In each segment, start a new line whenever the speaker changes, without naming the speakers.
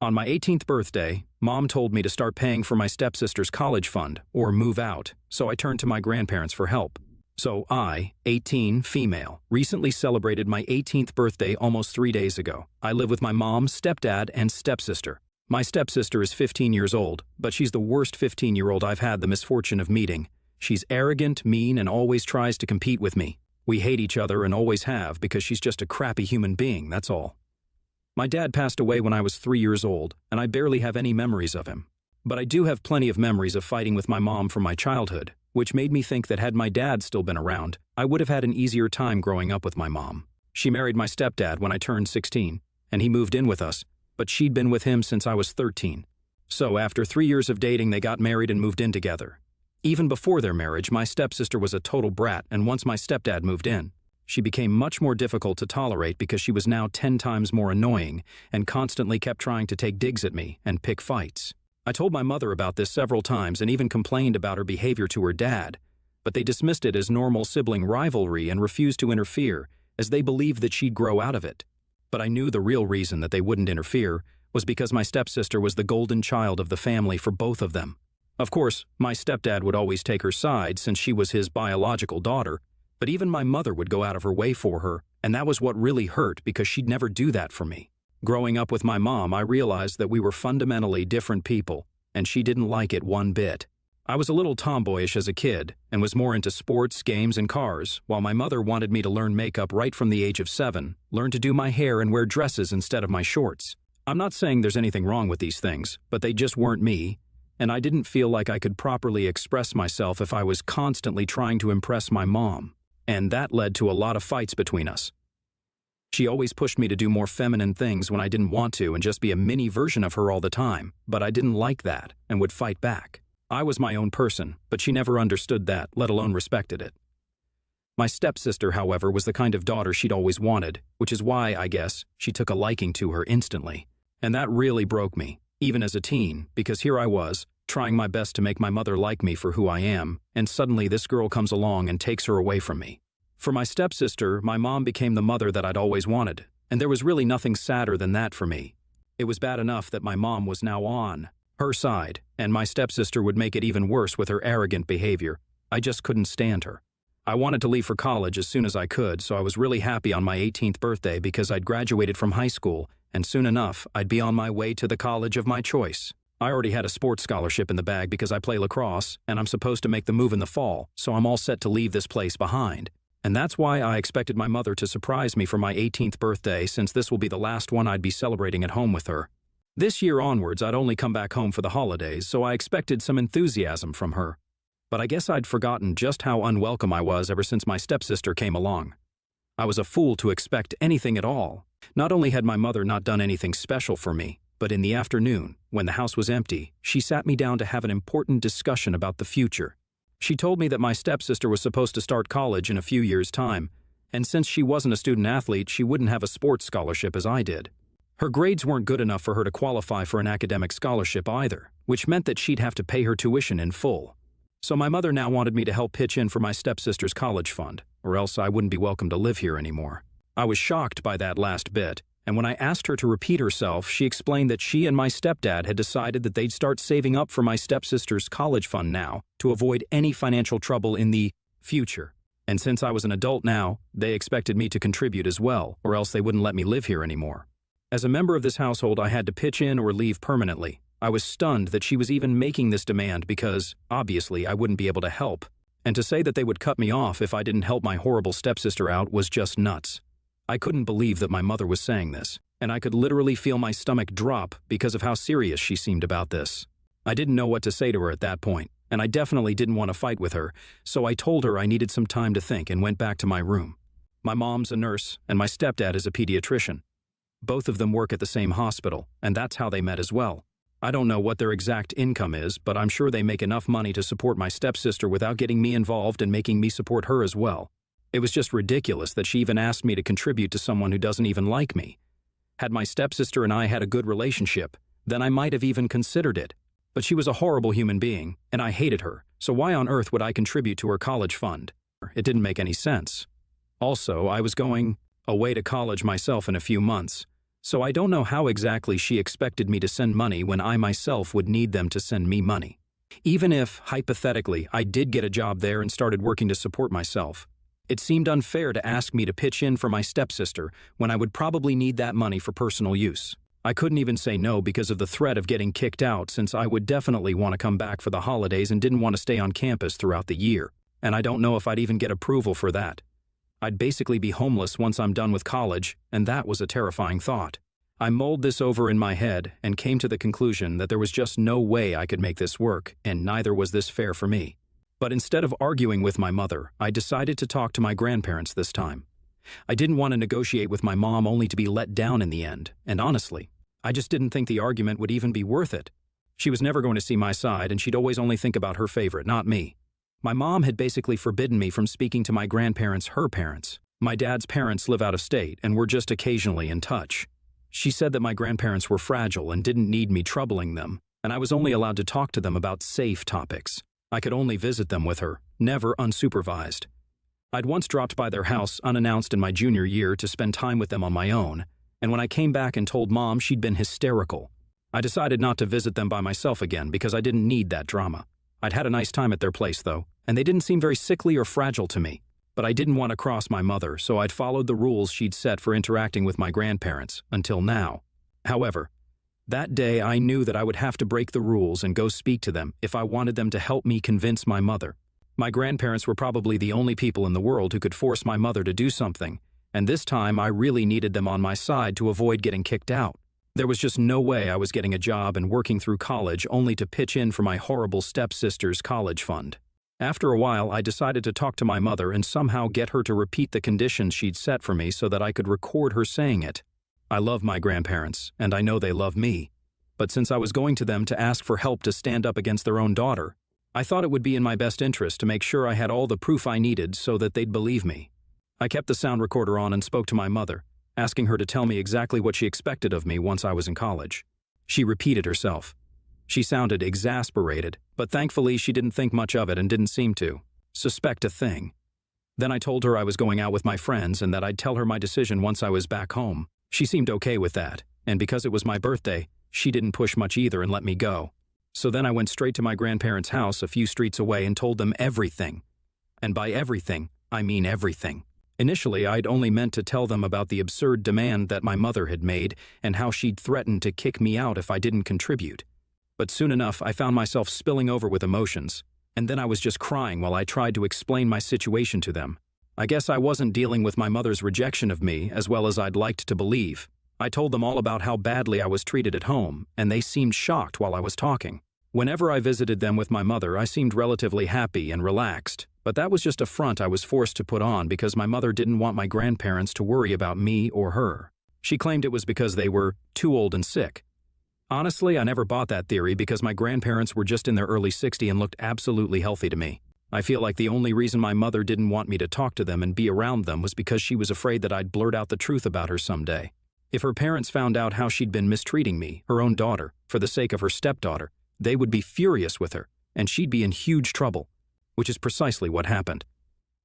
On my 18th birthday, Mom told me to start paying for my stepsister's college fund, or move out, so I turned to my grandparents for help. So I, 18, female, recently celebrated my 18th birthday almost 3 days ago. I live with my mom, stepdad, and stepsister. My stepsister is 15 years old, but she's the worst 15-year-old I've had the misfortune of meeting. She's arrogant, mean, and always tries to compete with me. We hate each other and always have because she's just a crappy human being, that's all. My dad passed away when I was 3 years old, and I barely have any memories of him. But I do have plenty of memories of fighting with my mom from my childhood, which made me think that had my dad still been around, I would have had an easier time growing up with my mom. She married my stepdad when I turned 16, and he moved in with us, but she'd been with him since I was 13. So after 3 years of dating, they got married and moved in together. Even before their marriage, my stepsister was a total brat, and once my stepdad moved in, she became much more difficult to tolerate because she was now 10 times more annoying and constantly kept trying to take digs at me and pick fights. I told my mother about this several times and even complained about her behavior to her dad, but they dismissed it as normal sibling rivalry and refused to interfere as they believed that she'd grow out of it. But I knew the real reason that they wouldn't interfere was because my stepsister was the golden child of the family for both of them. Of course, my stepdad would always take her side since she was his biological daughter, but even my mother would go out of her way for her, and that was what really hurt because she'd never do that for me. Growing up with my mom, I realized that we were fundamentally different people, and she didn't like it one bit. I was a little tomboyish as a kid and was more into sports, games, and cars, while my mother wanted me to learn makeup right from the age of 7, learn to do my hair and wear dresses instead of my shorts. I'm not saying there's anything wrong with these things, but they just weren't me, and I didn't feel like I could properly express myself if I was constantly trying to impress my mom. And that led to a lot of fights between us. She always pushed me to do more feminine things when I didn't want to and just be a mini version of her all the time, but I didn't like that and would fight back. I was my own person, but she never understood that, let alone respected it. My stepsister, however, was the kind of daughter she'd always wanted, which is why, I guess, she took a liking to her instantly. And that really broke me, even as a teen, because here I was, trying my best to make my mother like me for who I am, and suddenly this girl comes along and takes her away from me. For my stepsister, my mom became the mother that I'd always wanted, and there was really nothing sadder than that for me. It was bad enough that my mom was now on her side, and my stepsister would make it even worse with her arrogant behavior. I just couldn't stand her. I wanted to leave for college as soon as I could, so I was really happy on my 18th birthday because I'd graduated from high school, and soon enough, I'd be on my way to the college of my choice. I already had a sports scholarship in the bag because I play lacrosse, and I'm supposed to make the move in the fall, so I'm all set to leave this place behind. And that's why I expected my mother to surprise me for my 18th birthday, since this will be the last one I'd be celebrating at home with her. This year onwards, I'd only come back home for the holidays, so I expected some enthusiasm from her. But I guess I'd forgotten just how unwelcome I was ever since my stepsister came along. I was a fool to expect anything at all. Not only had my mother not done anything special for me, but in the afternoon, when the house was empty, she sat me down to have an important discussion about the future. She told me that my stepsister was supposed to start college in a few years' time, and since she wasn't a student athlete, she wouldn't have a sports scholarship as I did. Her grades weren't good enough for her to qualify for an academic scholarship either, which meant that she'd have to pay her tuition in full. So my mother now wanted me to help pitch in for my stepsister's college fund, or else I wouldn't be welcome to live here anymore. I was shocked by that last bit, and when I asked her to repeat herself, she explained that she and my stepdad had decided that they'd start saving up for my stepsister's college fund now to avoid any financial trouble in the future. And since I was an adult now, they expected me to contribute as well, or else they wouldn't let me live here anymore. As a member of this household, I had to pitch in or leave permanently. I was stunned that she was even making this demand because, obviously, I wouldn't be able to help. And to say that they would cut me off if I didn't help my horrible stepsister out was just nuts. I couldn't believe that my mother was saying this, and I could literally feel my stomach drop because of how serious she seemed about this. I didn't know what to say to her at that point, and I definitely didn't want to fight with her, so I told her I needed some time to think and went back to my room. My mom's a nurse, and my stepdad is a pediatrician. Both of them work at the same hospital, and that's how they met as well. I don't know what their exact income is, but I'm sure they make enough money to support my stepsister without getting me involved and making me support her as well. It was just ridiculous that she even asked me to contribute to someone who doesn't even like me. Had my stepsister and I had a good relationship, then I might have even considered it. But she was a horrible human being, and I hated her, so why on earth would I contribute to her college fund? It didn't make any sense. Also, I was going away to college myself in a few months, So I don't know how exactly she expected me to send money when I myself would need them to send me money. Even if, hypothetically, I did get a job there and started working to support myself, it seemed unfair to ask me to pitch in for my stepsister when I would probably need that money for personal use. I couldn't even say no because of the threat of getting kicked out, since I would definitely want to come back for the holidays and didn't want to stay on campus throughout the year. And I don't know if I'd even get approval for that. I'd basically be homeless once I'm done with college, and that was a terrifying thought. I mulled this over in my head and came to the conclusion that there was just no way I could make this work, and neither was this fair for me. But instead of arguing with my mother, I decided to talk to my grandparents this time. I didn't want to negotiate with my mom only to be let down in the end, and honestly, I just didn't think the argument would even be worth it. She was never going to see my side, and she'd always only think about her favorite, not me. My mom had basically forbidden me from speaking to my grandparents, her parents. My dad's parents live out of state and were just occasionally in touch. She said that my grandparents were fragile and didn't need me troubling them, and I was only allowed to talk to them about safe topics. I could only visit them with her, never unsupervised. I'd once dropped by their house unannounced in my junior year to spend time with them on my own, and when I came back and told Mom, she'd been hysterical. I decided not to visit them by myself again because I didn't need that drama. I'd had a nice time at their place, though, and they didn't seem very sickly or fragile to me. But I didn't want to cross my mother, so I'd followed the rules she'd set for interacting with my grandparents, until now. However, that day I knew that I would have to break the rules and go speak to them if I wanted them to help me convince my mother. My grandparents were probably the only people in the world who could force my mother to do something, and this time I really needed them on my side to avoid getting kicked out. There was just no way I was getting a job and working through college only to pitch in for my horrible stepsister's college fund. After a while, I decided to talk to my mother and somehow get her to repeat the conditions she'd set for me so that I could record her saying it. I love my grandparents, and I know they love me. But since I was going to them to ask for help to stand up against their own daughter, I thought it would be in my best interest to make sure I had all the proof I needed so that they'd believe me. I kept the sound recorder on and spoke to my mother, asking her to tell me exactly what she expected of me once I was in college. She repeated herself. She sounded exasperated, but thankfully she didn't think much of it and didn't seem to suspect a thing. Then I told her I was going out with my friends and that I'd tell her my decision once I was back home. She seemed okay with that, and because it was my birthday, she didn't push much either and let me go. So then I went straight to my grandparents' house a few streets away and told them everything. And by everything, I mean everything. Initially, I'd only meant to tell them about the absurd demand that my mother had made and how she'd threatened to kick me out if I didn't contribute. But soon enough, I found myself spilling over with emotions, and then I was just crying while I tried to explain my situation to them. I guess I wasn't dealing with my mother's rejection of me as well as I'd liked to believe. I told them all about how badly I was treated at home, and they seemed shocked while I was talking. Whenever I visited them with my mother, I seemed relatively happy and relaxed, but that was just a front I was forced to put on because my mother didn't want my grandparents to worry about me or her. She claimed it was because they were too old and sick. Honestly, I never bought that theory because my grandparents were just in their early 60s and looked absolutely healthy to me. I feel like the only reason my mother didn't want me to talk to them and be around them was because she was afraid that I'd blurt out the truth about her someday. If her parents found out how she'd been mistreating me, her own daughter, for the sake of her stepdaughter, they would be furious with her, and she'd be in huge trouble, which is precisely what happened.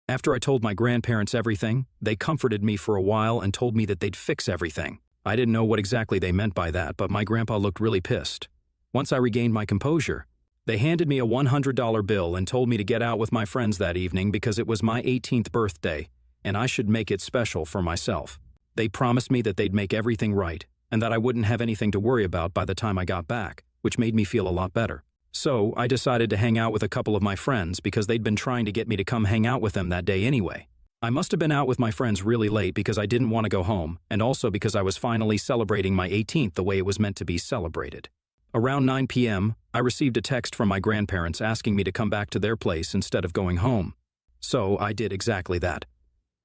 After I told my grandparents everything, they comforted me for a while and told me that they'd fix everything. I didn't know what exactly they meant by that, but my grandpa looked really pissed. Once I regained my composure, they handed me a $100 bill and told me to get out with my friends that evening because it was my 18th birthday, and I should make it special for myself. They promised me that they'd make everything right, and that I wouldn't have anything to worry about by the time I got back, which made me feel a lot better. So I decided to hang out with a couple of my friends because they'd been trying to get me to come hang out with them that day anyway. I must have been out with my friends really late because I didn't want to go home, and also because I was finally celebrating my 18th the way it was meant to be celebrated. Around 9 p.m., I received a text from my grandparents asking me to come back to their place instead of going home. So I did exactly that.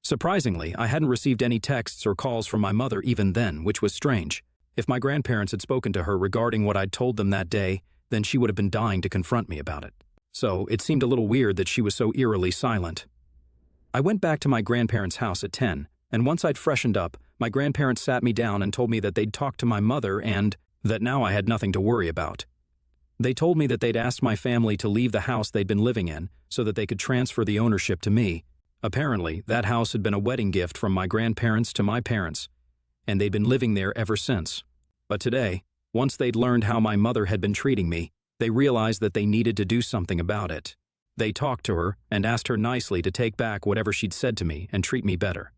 Surprisingly, I hadn't received any texts or calls from my mother even then, which was strange. If my grandparents had spoken to her regarding what I'd told them that day, then she would have been dying to confront me about it. So it seemed a little weird that she was so eerily silent. I went back to my grandparents' house at 10, and once I'd freshened up, my grandparents sat me down and told me that they'd talked to my mother and that now I had nothing to worry about. They told me that they'd asked my family to leave the house they'd been living in so that they could transfer the ownership to me. Apparently, that house had been a wedding gift from my grandparents to my parents, and they'd been living there ever since. But today, once they'd learned how my mother had been treating me, they realized that they needed to do something about it. They talked to her and asked her nicely to take back whatever she'd said to me and treat me better.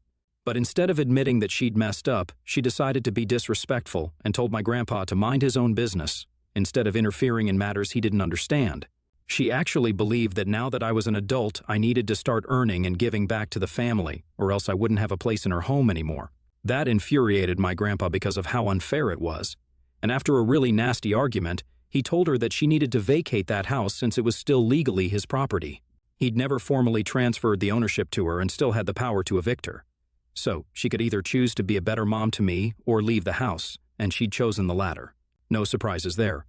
But instead of admitting that she'd messed up, she decided to be disrespectful and told my grandpa to mind his own business, instead of interfering in matters he didn't understand. She actually believed that now that I was an adult, I needed to start earning and giving back to the family, or else I wouldn't have a place in her home anymore. That infuriated my grandpa because of how unfair it was. And after a really nasty argument, he told her that she needed to vacate that house since it was still legally his property. He'd never formally transferred the ownership to her and still had the power to evict her. So she could either choose to be a better mom to me or leave the house, and she'd chosen the latter. No surprises there.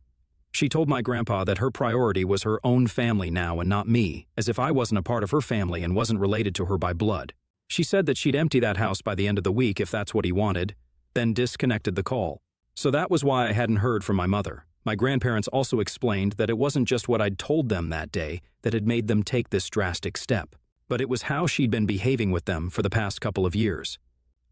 She told my grandpa that her priority was her own family now and not me, as if I wasn't a part of her family and wasn't related to her by blood. She said that she'd empty that house by the end of the week if that's what he wanted, then disconnected the call. So that was why I hadn't heard from my mother. My grandparents also explained that it wasn't just what I'd told them that day that had made them take this drastic step, but it was how she'd been behaving with them for the past couple of years.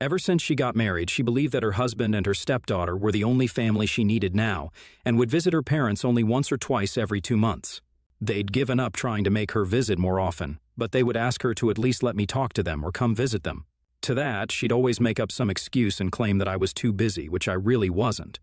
Ever since she got married, she believed that her husband and her stepdaughter were the only family she needed now and would visit her parents only once or twice every 2 months. They'd given up trying to make her visit more often, but they would ask her to at least let me talk to them or come visit them. To that, she'd always make up some excuse and claim that I was too busy, which I really wasn't.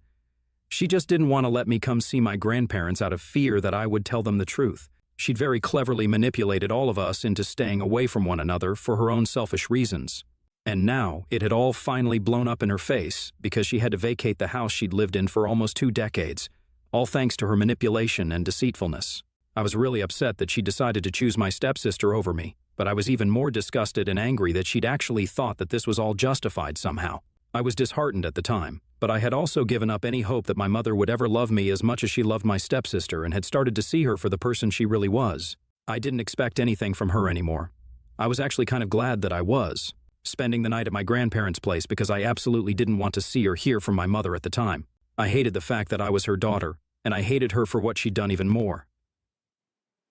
She just didn't want to let me come see my grandparents out of fear that I would tell them the truth. She'd very cleverly manipulated all of us into staying away from one another for her own selfish reasons. And now, it had all finally blown up in her face because she had to vacate the house she'd lived in for almost 2 decades, all thanks to her manipulation and deceitfulness. I was really upset that she decided to choose my stepsister over me, but I was even more disgusted and angry that she'd actually thought that this was all justified somehow. I was disheartened at the time, but I had also given up any hope that my mother would ever love me as much as she loved my stepsister and had started to see her for the person she really was. I didn't expect anything from her anymore. I was actually kind of glad that I was spending the night at my grandparents' place because I absolutely didn't want to see or hear from my mother at the time. I hated the fact that I was her daughter, and I hated her for what she'd done even more.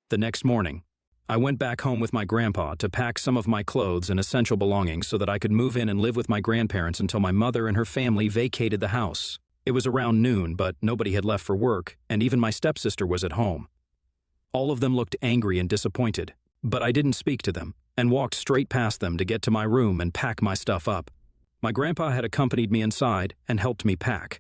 The next morning, I went back home with my grandpa to pack some of my clothes and essential belongings so that I could move in and live with my grandparents until my mother and her family vacated the house. It was around noon, but nobody had left for work, and even my stepsister was at home. All of them looked angry and disappointed, but I didn't speak to them and walked straight past them to get to my room and pack my stuff up. My grandpa had accompanied me inside and helped me pack.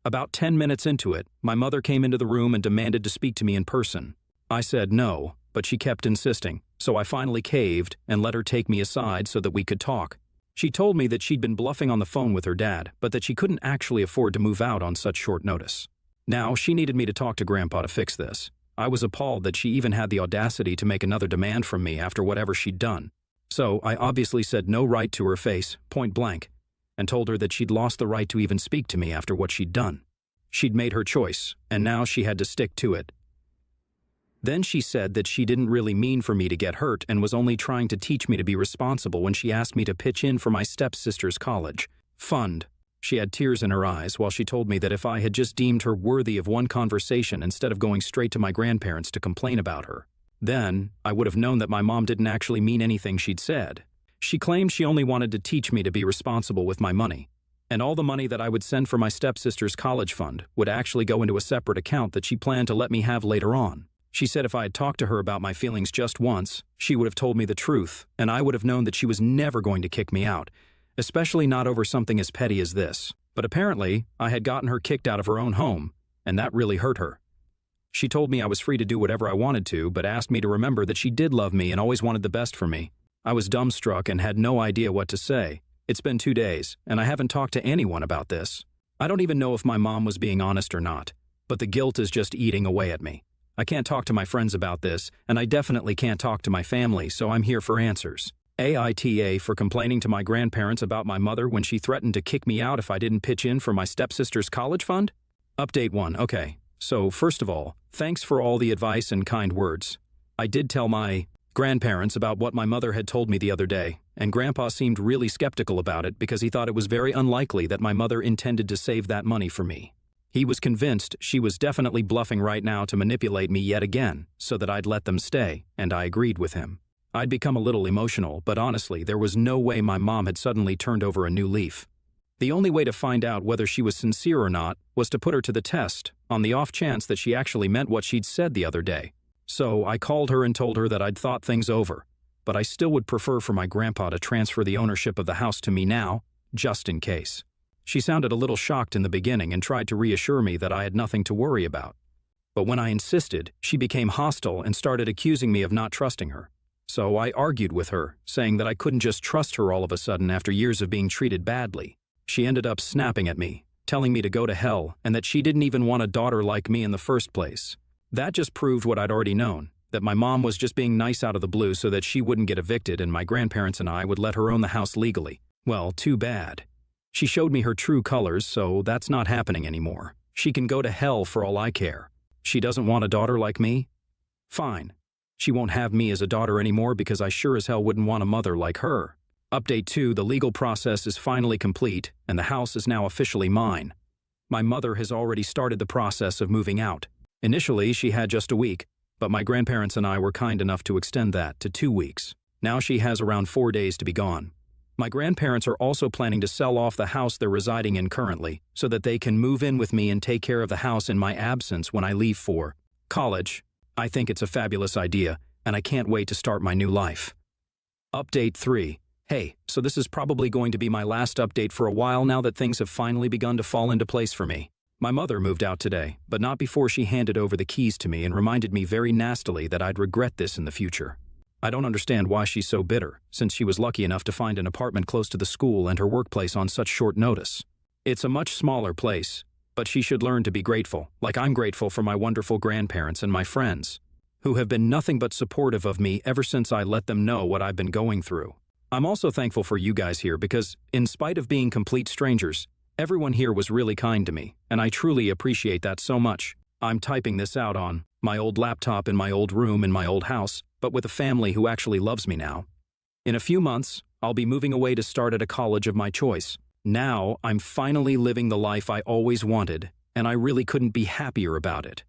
About 10 minutes into it, my mother came into the room and demanded to speak to me in person. I said no, but she kept insisting, so I finally caved and let her take me aside so that we could talk. She told me that she'd been bluffing on the phone with her dad, but that she couldn't actually afford to move out on such short notice. Now, she needed me to talk to Grandpa to fix this. I was appalled that she even had the audacity to make another demand from me after whatever she'd done. So I obviously said no right to her face, point blank, and told her that she'd lost the right to even speak to me after what she'd done. She'd made her choice, and now she had to stick to it. Then she said that she didn't really mean for me to get hurt and was only trying to teach me to be responsible when she asked me to pitch in for my stepsister's college fund. She had tears in her eyes while she told me that if I had just deemed her worthy of one conversation instead of going straight to my grandparents to complain about her, then I would have known that my mom didn't actually mean anything she'd said. She claimed she only wanted to teach me to be responsible with my money, and all the money that I would send for my stepsister's college fund would actually go into a separate account that she planned to let me have later on. She said if I had talked to her about my feelings just once, she would have told me the truth, and I would have known that she was never going to kick me out, especially not over something as petty as this. But apparently, I had gotten her kicked out of her own home, and that really hurt her. She told me I was free to do whatever I wanted to, but asked me to remember that she did love me and always wanted the best for me. I was dumbstruck and had no idea what to say. It's been 2 days, and I haven't talked to anyone about this. I don't even know if my mom was being honest or not, but the guilt is just eating away at me. I can't talk to my friends about this, and I definitely can't talk to my family, so I'm here for answers. AITA for complaining to my grandparents about my mother when she threatened to kick me out if I didn't pitch in for my stepsister's college fund? Update 1, okay. So, first of all, thanks for all the advice and kind words. I did tell my grandparents about what my mother had told me the other day, and Grandpa seemed really skeptical about it because he thought it was very unlikely that my mother intended to save that money for me. He was convinced she was definitely bluffing right now to manipulate me yet again so that I'd let them stay, and I agreed with him. I'd become a little emotional, but honestly, there was no way my mom had suddenly turned over a new leaf. The only way to find out whether she was sincere or not was to put her to the test, on the off chance that she actually meant what she'd said the other day. So I called her and told her that I'd thought things over, but I still would prefer for my grandpa to transfer the ownership of the house to me now, just in case. She sounded a little shocked in the beginning and tried to reassure me that I had nothing to worry about. But when I insisted, she became hostile and started accusing me of not trusting her. So I argued with her, saying that I couldn't just trust her all of a sudden after years of being treated badly. She ended up snapping at me, telling me to go to hell and that she didn't even want a daughter like me in the first place. That just proved what I'd already known, that my mom was just being nice out of the blue so that she wouldn't get evicted and my grandparents and I would let her own the house legally. Well, too bad. She showed me her true colors, so that's not happening anymore. She can go to hell for all I care. She doesn't want a daughter like me? Fine. She won't have me as a daughter anymore because I sure as hell wouldn't want a mother like her. Update 2, the legal process is finally complete and the house is now officially mine. My mother has already started the process of moving out. Initially, she had just a week, but my grandparents and I were kind enough to extend that to 2 weeks. Now she has around 4 days to be gone. My grandparents are also planning to sell off the house they're residing in currently so that they can move in with me and take care of the house in my absence when I leave for college. I think it's a fabulous idea, and I can't wait to start my new life. Update 3. Hey, so this is probably going to be my last update for a while now that things have finally begun to fall into place for me. My mother moved out today, but not before she handed over the keys to me and reminded me very nastily that I'd regret this in the future. I don't understand why she's so bitter, since she was lucky enough to find an apartment close to the school and her workplace on such short notice. It's a much smaller place, but she should learn to be grateful, like I'm grateful for my wonderful grandparents and my friends, who have been nothing but supportive of me ever since I let them know what I've been going through. I'm also thankful for you guys here because, in spite of being complete strangers, everyone here was really kind to me, and I truly appreciate that so much. I'm typing this out on my old laptop in my old room in my old house, but with a family who actually loves me now. In a few months, I'll be moving away to start at a college of my choice. Now, I'm finally living the life I always wanted, and I really couldn't be happier about it.